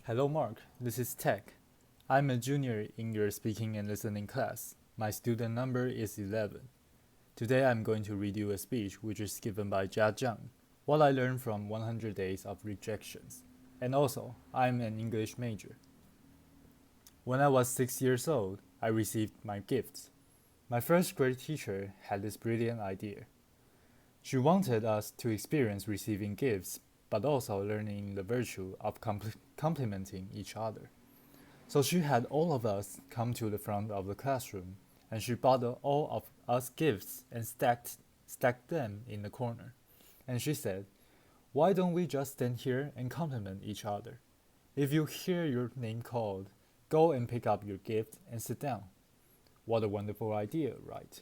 Hello, Mark. This is Tech. I'm a junior in your speaking and listening class. My student number is 11. Today I'm going to read you a speech which is given by Jiang. What I learned from 100 Days of Rejections. And also, I'm an English major. When I was 6 years old, I received my gifts. My first grade teacher had this brilliant idea. She wanted us to experience receiving gifts, but also learning the virtue of complimenting each other. So she had all of us come to the front of the classroom, and she bought all of us gifts and stacked them in the corner. And she said, "Why don't we just stand here and compliment each other? If you hear your name called, go and pick up your gift and sit down." What a wonderful idea, right?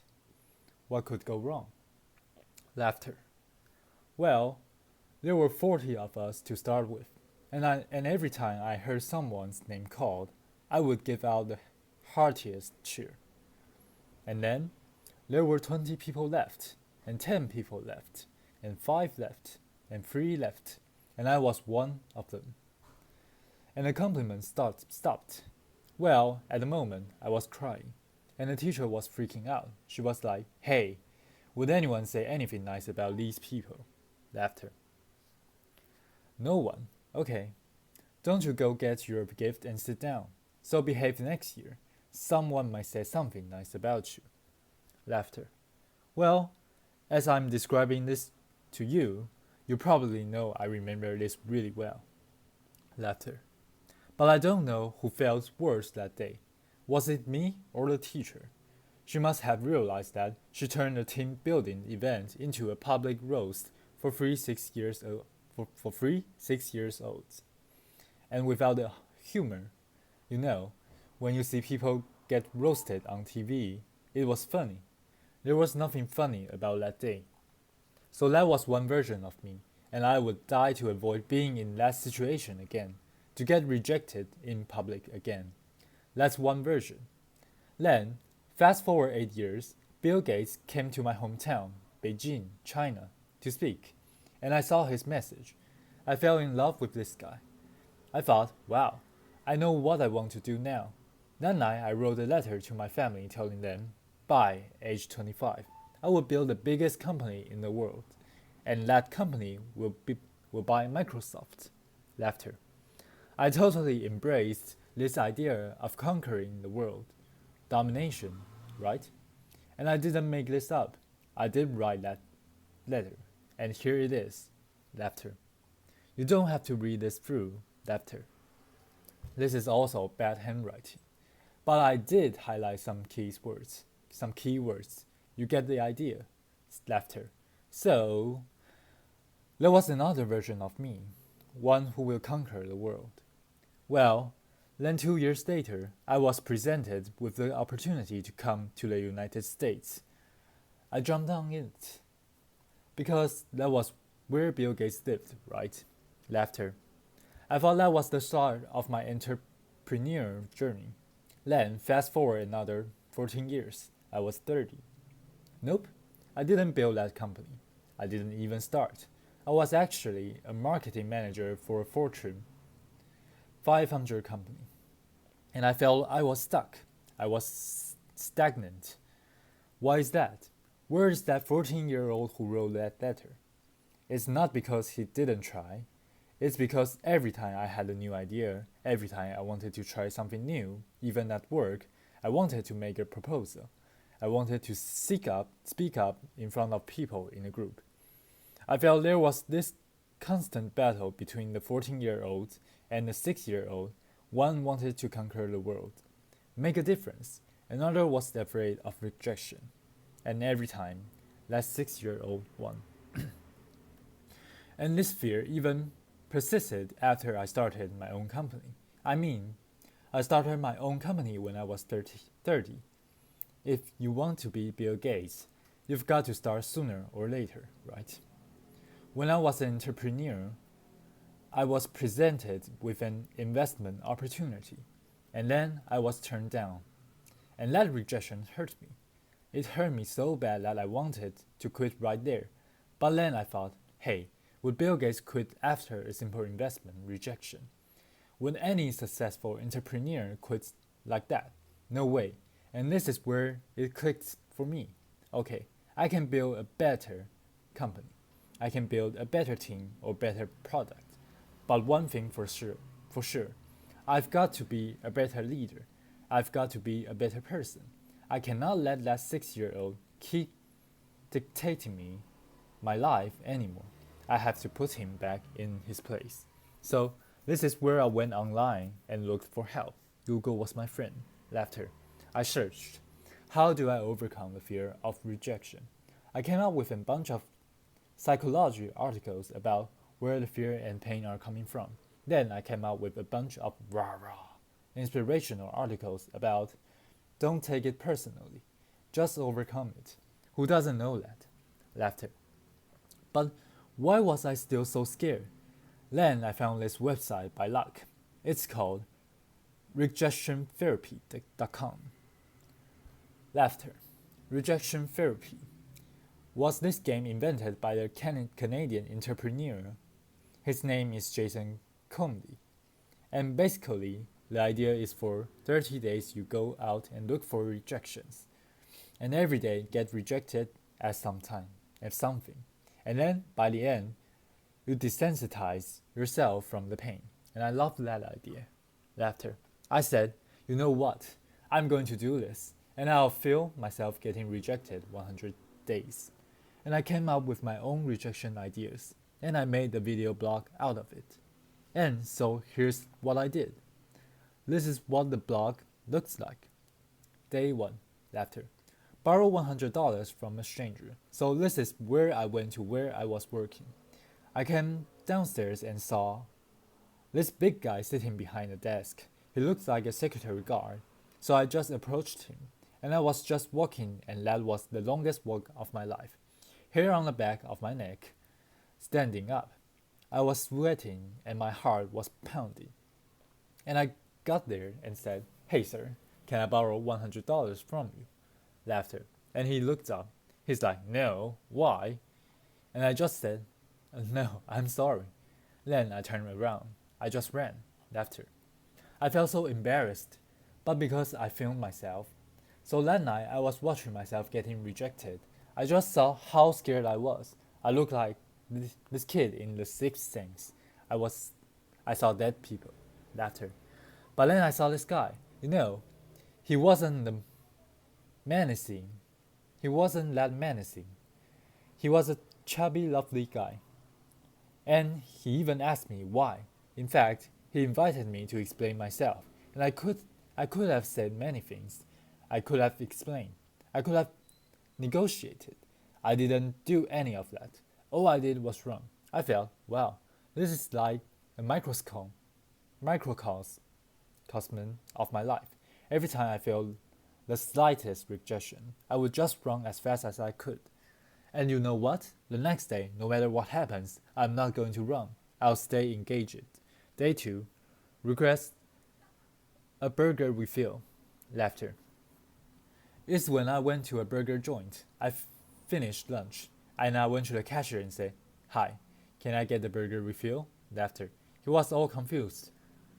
What could go wrong? Laughter. Well, there were 40 of us to start with, and every time I heard someone's name called, I would give out the heartiest cheer. And then there were 20 people left, and 10 people left, and 5 left, and 3 left, and I was one of them. And the compliment stopped. Well, at the moment, I was crying, and the teacher was freaking out. She was like, "Hey, would anyone say anything nice about these people?" Laughter. No one. Okay. Don't you go get your gift and sit down. So behave next year. Someone might say something nice about you. Laughter. Well, as I'm describing this to you, you probably know I remember this really well. Laughter. But I don't know who felt worse that day. Was it me or the teacher? She must have realized that she turned a team building event into a public roast for three 6 years olds. And without the humor, when you see people get roasted on TV, it was funny. There was nothing funny about that day. So that was one version of me, and I would die to avoid being in that situation again, to get rejected in public again. That's one version. Then, fast forward 8 years, Bill Gates came to my hometown, Beijing, China, to speak, and I saw his message. I fell in love with this guy. I thought, wow, I know what I want to do now. That night, I wrote a letter to my family telling them, by age 25, I will build the biggest company in the world, and that company will buy Microsoft. Laughter. I totally embraced this idea of conquering the world. Domination, right? And I didn't make this up. I did write that letter, and here it is. Laughter. You don't have to read this through. Laughter. This is also bad handwriting. But I did highlight some key words. You get the idea. Laughter. So, there was another version of me, one who will conquer the world. Well, then 2 years later, I was presented with the opportunity to come to the United States. I jumped on it. Because that was where Bill Gates lived, right? Laughter. I thought that was the start of my entrepreneur journey. Then, fast forward another 14 years, I was 30. Nope, I didn't build that company. I didn't even start. I was actually a marketing manager for a Fortune 500 company. And I felt I was stuck. I was stagnant. Why is that? Where is that 14-year-old who wrote that letter? It's not because he didn't try. It's because every time I had a new idea, every time I wanted to try something new, even at work, I wanted to make a proposal. I wanted to speak up in front of people in a group. I felt there was this constant battle between the 14-year-old and the 6-year-old. One wanted to conquer the world, make a difference. Another was afraid of rejection. And every time, that 6-year-old won. And this fear even persisted after I started my own company. I started my own company when I was 30. If you want to be Bill Gates, you've got to start sooner or later, right? When I was an entrepreneur, I was presented with an investment opportunity, and then I was turned down. And that rejection hurt me. It hurt me so bad that I wanted to quit right there. But then I thought, hey, would Bill Gates quit after a simple investment rejection? Would any successful entrepreneur quit like that? No way. And this is where it clicked for me. Okay, I can build a better company. I can build a better team or better product. But one thing for sure, I've got to be a better leader. I've got to be a better person. I cannot let that 6-year-old keep dictating me my life anymore. I have to put him back in his place. So this is where I went online and looked for help. Google was my friend. Laughter. I searched. How do I overcome the fear of rejection? I came up with a bunch of psychology articles about where the fear and pain are coming from. Then I came up with a bunch of rah-rah inspirational articles about don't take it personally, just overcome it. Who doesn't know that? Laughter. But why was I still so scared? Then I found this website by luck. It's called rejectiontherapy.com. Laughter. Rejection therapy. Was this game invented by a Canadian entrepreneur? His name is Jason Comedy. And basically, the idea is for 30 days you go out and look for rejections. And every day get rejected at some time, at something. And then, by the end, you desensitize yourself from the pain. And I love that idea. Laughter. I said, you know what? I'm going to do this. And I'll feel myself getting rejected 100 days. And I came up with my own rejection ideas. And I made a video blog out of it. And so here's what I did. This is what the blog looks like. Day 1. Laughter. Borrow $100 from a stranger. So this is where I went to where I was working. I came downstairs and saw this big guy sitting behind a desk. He looked like a security guard. So I just approached him. And I was just walking, and that was the longest walk of my life. Hair on the back of my neck, standing up. I was sweating and my heart was pounding. And I got there and said, hey sir, can I borrow $100 from you? Laughter. And he looked up. He's like, no, why? And I just said, no, I'm sorry. Then I turned around. I just ran. Laughter. I felt so embarrassed, but because I filmed myself. So that night I was watching myself getting rejected. I just saw how scared I was. I looked like this kid in The Sixth Sense. I saw dead people. Laughter. But then I saw this guy. He wasn't menacing. He wasn't that menacing. He was a chubby, lovely guy. And he even asked me why. In fact, he invited me to explain myself. And I could have said many things. I could have explained. I could have negotiated. I didn't do any of that. All I did was run. I felt, wow, this is like a microcosm of my life. Every time I felt the slightest rejection, I would just run as fast as I could. And you know what? The next day, no matter what happens, I'm not going to run. I'll stay engaged. Day 2. Request a burger refill. Laughter. It's when I went to a burger joint. I finished lunch, and I went to the cashier and said, hi, can I get the burger refill? Laughter. He was all confused.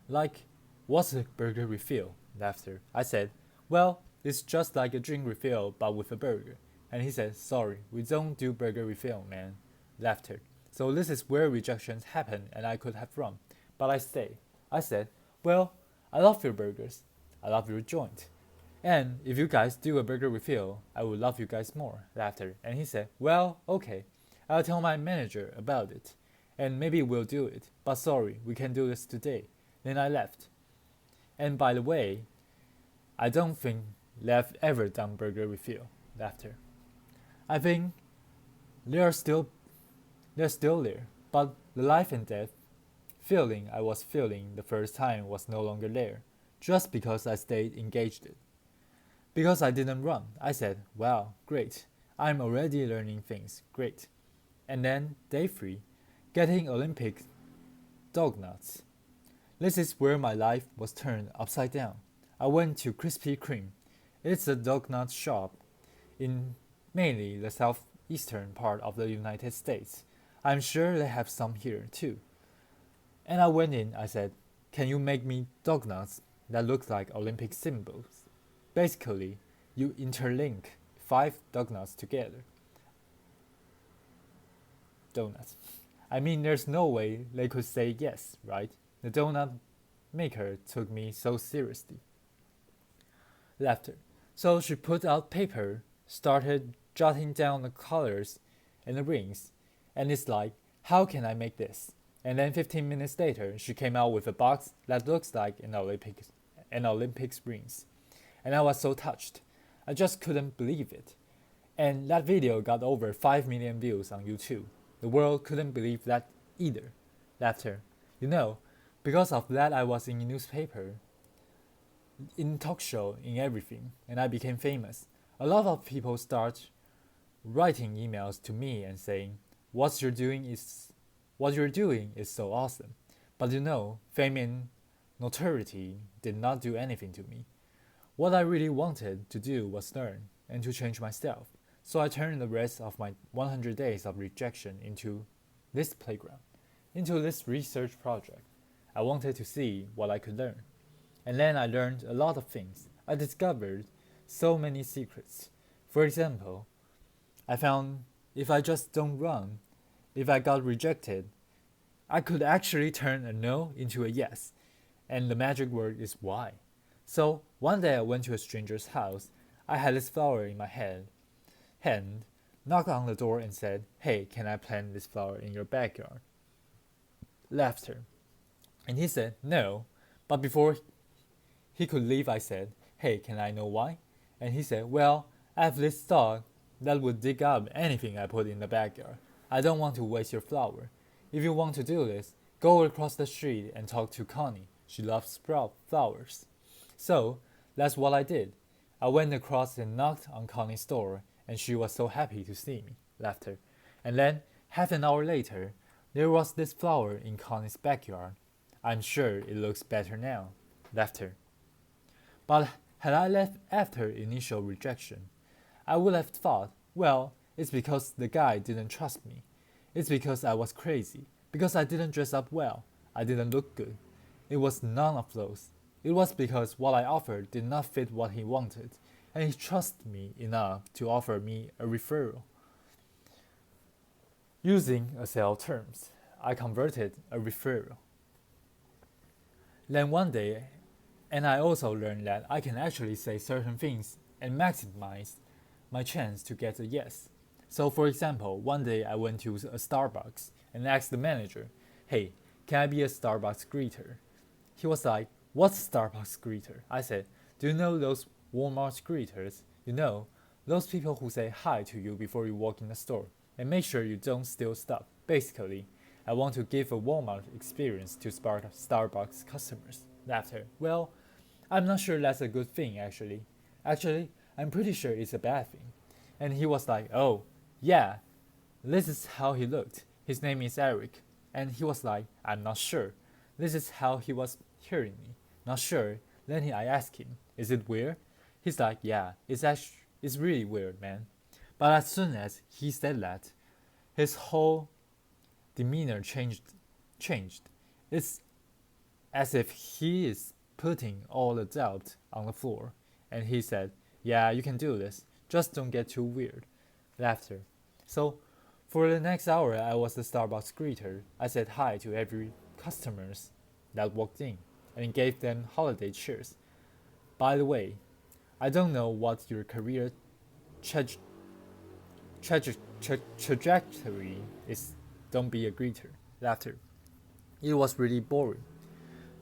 Like, what's a burger refill? Laughter. I said, well, it's just like a drink refill, but with a burger. And he said, sorry, we don't do burger refill, man. Laughter. So this is where rejections happen, and I could have run. But I stayed. I said, well, I love your burgers. I love your joint. And if you guys do a burger refill, I would love you guys more. Laughter. And he said, well, okay. I'll tell my manager about it. And maybe we'll do it. But sorry, we can't do this today. Then I left. And by the way, I don't think they've ever done burger refill. Laughter. I think they're still there. But the life and death feeling I was feeling the first time was no longer there. Just because I stayed engaged. Because I didn't run, I said, wow, great. I'm already learning things, great. And then, day 3, getting Olympic dog nuts. This is where my life was turned upside down. I went to Krispy Kreme. It's a dog nut shop in mainly the southeastern part of the United States. I'm sure they have some here too. And I went in, I said, can you make me donuts that look like Olympic symbols? Basically, you interlink 5 donuts together. Donuts. I mean, there's no way they could say yes, right? The donut maker took me so seriously. Laughter. So she put out paper, started jotting down the colors and the rings, and it's like, how can I make this? And then 15 minutes later, she came out with a box that looks like an Olympics rings. And I was so touched. I just couldn't believe it. And that video got over 5 million views on YouTube. The world couldn't believe that either. Laughter. You know, because of that I was in a newspaper, in talk show, in everything, and I became famous. A lot of people start writing emails to me and saying, what you're doing is so awesome. But you know, fame and notoriety did not do anything to me. What I really wanted to do was learn and to change myself. So I turned the rest of my 100 days of rejection into this playground, into this research project. I wanted to see what I could learn. And then I learned a lot of things. I discovered so many secrets. For example, I found if I just don't run, if I got rejected, I could actually turn a no into a yes. And the magic word is why. So one day I went to a stranger's house. I had this flower in my hand, knocked on the door and said, hey, can I plant this flower in your backyard? Laughter. And he said, no. But before he could leave, I said, hey, can I know why? And he said, well, I have this dog that would dig up anything I put in the backyard. I don't want to waste your flower. If you want to do this, go across the street and talk to Connie. She loves flowers. So that's what I did. I went across and knocked on Connie's door, and she was so happy to see me. Laughter. And then, half an hour later, there was this flower in Connie's backyard. I'm sure it looks better now. Laughter. But had I left after initial rejection, I would have thought, well, it's because the guy didn't trust me. It's because I was crazy. Because I didn't dress up well. I didn't look good. It was none of those. It was because what I offered did not fit what he wanted, and he trusted me enough to offer me a referral. Using a sale terms, I converted a referral. Then one day, and I also learned that I can actually say certain things and maximize my chance to get a yes. So for example, one day I went to a Starbucks and asked the manager, hey, can I be a Starbucks greeter? He was like, what's Starbucks greeter? I said, do you know those Walmart greeters? You know, those people who say hi to you before you walk in the store and make sure you don't steal stuff. Basically, I want to give a Walmart experience to Starbucks customers. Laughter. Well, I'm not sure that's a good thing actually. Actually, I'm pretty sure it's a bad thing. And he was like, oh, yeah, this is how he looked. His name is Eric. And he was like, I'm not sure. This is how he was hearing me. Not sure. Then I asked him, is it weird? He's like, yeah, it's really weird, man. But as soon as he said that, his whole demeanor changed. It's as if he is putting all the doubt on the floor. And he said, yeah, you can do this. Just don't get too weird. Laughter. So, for the next hour, I was the Starbucks greeter. I said hi to every customers that walked in and gave them holiday cheers. By the way, I don't know what your career trajectory is. Don't be a greeter. Laughter. It was really boring.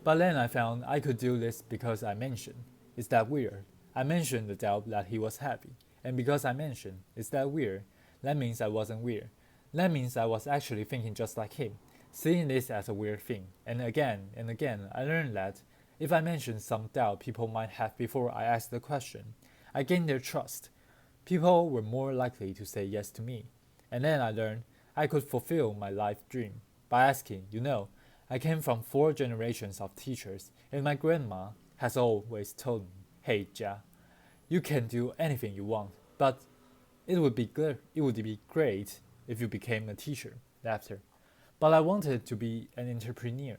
But then I found I could do this because I mentioned. Is that weird? I mentioned the doubt that he was happy. And because I mentioned, is that weird? That means I wasn't weird. That means I was actually thinking just like him, seeing this as a weird thing. And again, I learned that if I mentioned some doubt people might have before I asked the question, I gained their trust. People were more likely to say yes to me. And then I learned I could fulfill my life dream by asking, I came from 4 generations of teachers, and my grandma has always told me, hey, Jia, you can do anything you want, but it would be great if you became a teacher. Laughter. But I wanted to be an entrepreneur,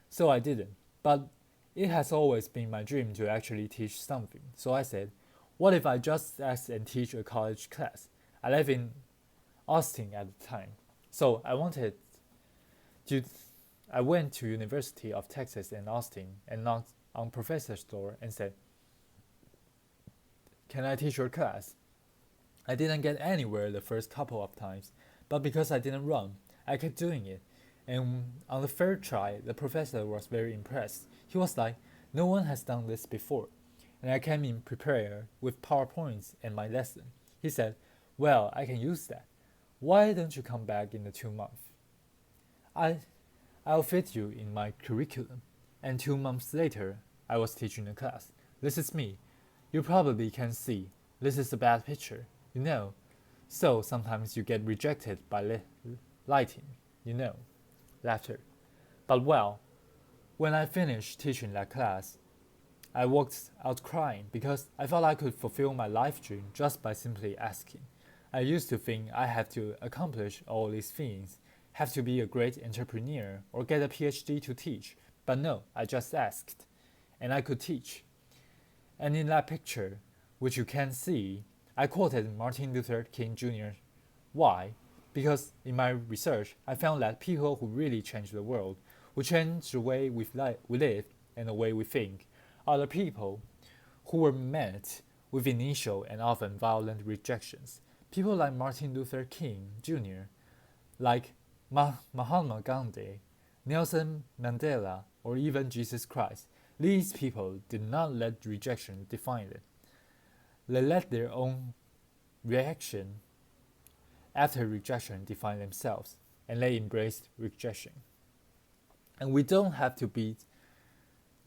so I didn't. But it has always been my dream to actually teach something. So I said, what if I just ask and teach a college class? I lived in Austin at the time. So to I went to University of Texas in Austin and knocked on professor's door and said, "Can I teach your class?" I didn't get anywhere the first couple of times, but because I didn't run, I kept doing it. And on the third try, the professor was very impressed. He was like, "No one has done this before." And I came in prepared with PowerPoints and my lesson. He said, "Well, I can use that. Why don't you come back in the 2 months? I, I'll fit you in my curriculum." And 2 months later, I was teaching the class. This is me. You probably can see. This is a bad picture, you know. So sometimes you get rejected by lighting, you know. Laughter. But well, when I finished teaching that class, I walked out crying because I thought I could fulfill my life dream just by simply asking. I used to think I had to accomplish all these things, have to be a great entrepreneur or get a PhD to teach, but no, I just asked, and I could teach. And in that picture, which you can see, I quoted Martin Luther King Jr. Why? Because in my research, I found that people who really change the world, who change the way we live and the way we think, are the people who were met with initial and often violent rejections. People like Martin Luther King Jr., like Mahatma Gandhi, Nelson Mandela, or even Jesus Christ. These people did not let rejection define them. They let their own reaction after rejection define themselves, and they embraced rejection. And we don't have to be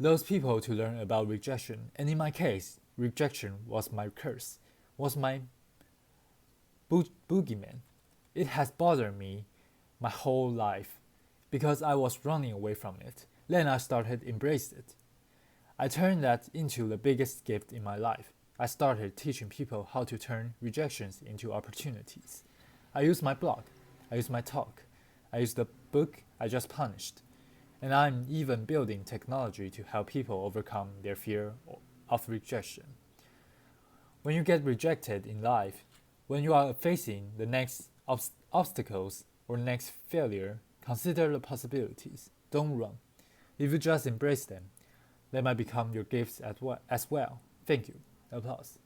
those people to learn about rejection. And in my case, rejection was my curse, was my boogeyman. It has bothered me my whole life because I was running away from it. Then I started embracing it. I turned that into the biggest gift in my life. I started teaching people how to turn rejections into opportunities. I use my blog, I use my talk, I use the book I just punished, and I'm even building technology to help people overcome their fear of rejection. When you get rejected in life, when you are facing the next obstacles or next failure, consider the possibilities. Don't run. If you just embrace them, they might become your gifts as well. Thank you. Applause.